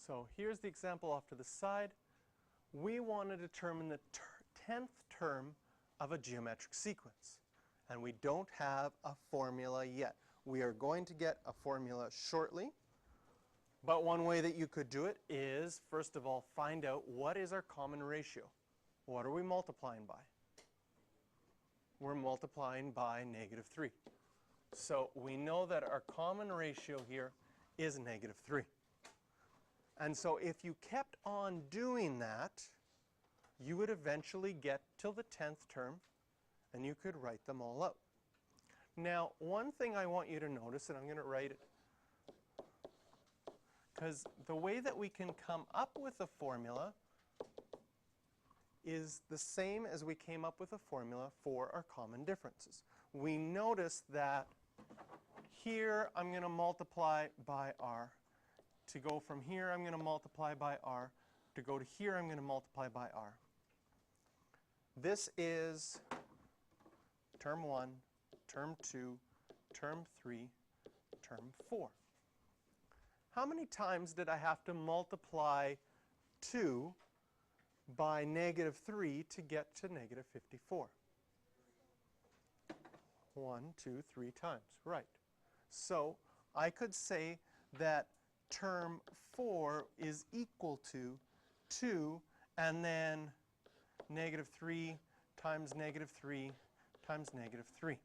So here's the example off to the side. We want to determine the 10th term of a geometric sequence. And we don't have a formula yet. We are going to get a formula shortly. But one way that you could do it is, first of all, find out what is our common ratio. What are we multiplying by? We're multiplying by -3. So we know that our common ratio here is -3. And so if you kept on doing that, you would eventually get till the 10th term, and you could write them all out. Now, one thing I want you to notice, and I'm going to write it, because the way that we can come up with a formula is the same as we came up with a formula for our common differences. We notice that here I'm going to multiply by r. To go from here, I'm going to multiply by r. To go to here, I'm going to multiply by r. This is term 1, term 2, term 3, term 4. How many times did I have to multiply 2 by -3 to get to -54? 1, 2, 3 times. Right. So I could say that term 4 is equal to 2 and then -3 times -3 times -3.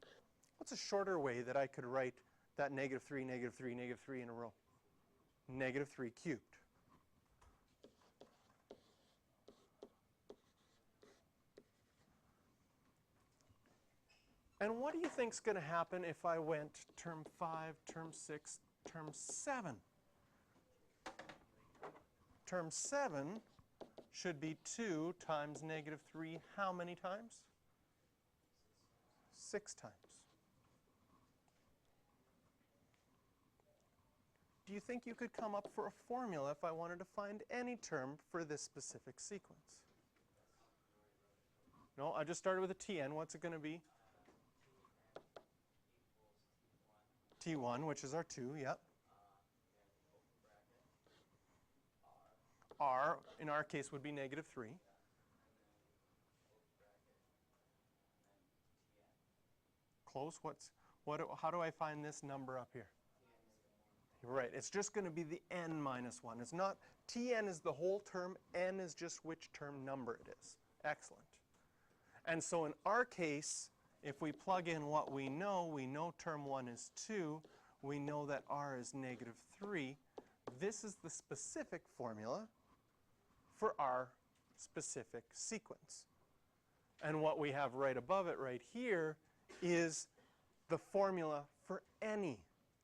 What's a shorter way that I could write that -3, -3, -3 in a row? -3 cubed. And what do you think is going to happen if I went term 5, term 6, term 7? Term 7 should be 2 times -3 how many times? 6 times. Do you think you could come up for a formula if I wanted to find any term for this specific sequence? No, I just started with a Tn. What's it going to be? T1, which is our 2, yep. R, in our case, would be -3. Close. How do I find this number up here? Right. It's just going to be the n minus 1. It's not, Tn is the whole term, n is just which term number it is. Excellent. And so in our case, if we plug in what we know term 1 is 2, we know that r is -3. This is the specific formula for our specific sequence. And what we have right above it right here is the formula for any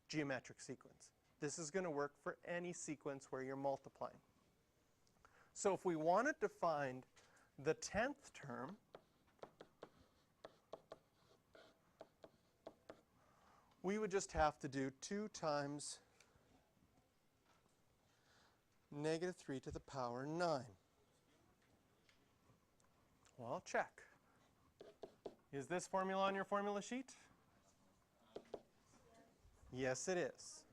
geometric sequence. This is going to work for any sequence where you're multiplying. So if we wanted to find the 10th term, we would just have to do 2 times -3 to the power 9. Well, check. Is this formula on your formula sheet? Yes, it is.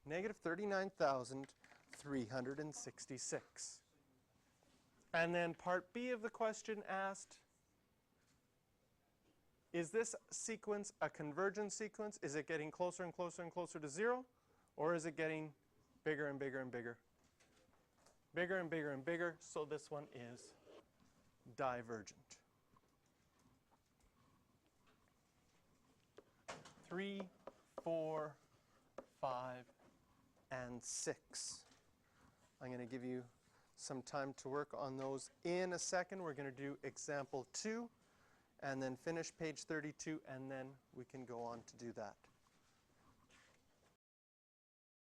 -39,366. And then part B of the question asked, is this sequence a convergent sequence? Is it getting closer and closer and closer to 0? Or is it getting bigger and bigger and bigger? Bigger and bigger and bigger, so this one is divergent. 3, 4, 5, and 6. I'm going to give you some time to work on those in a second. We're going to do example 2 and then finish page 32, and then we can go on to do that.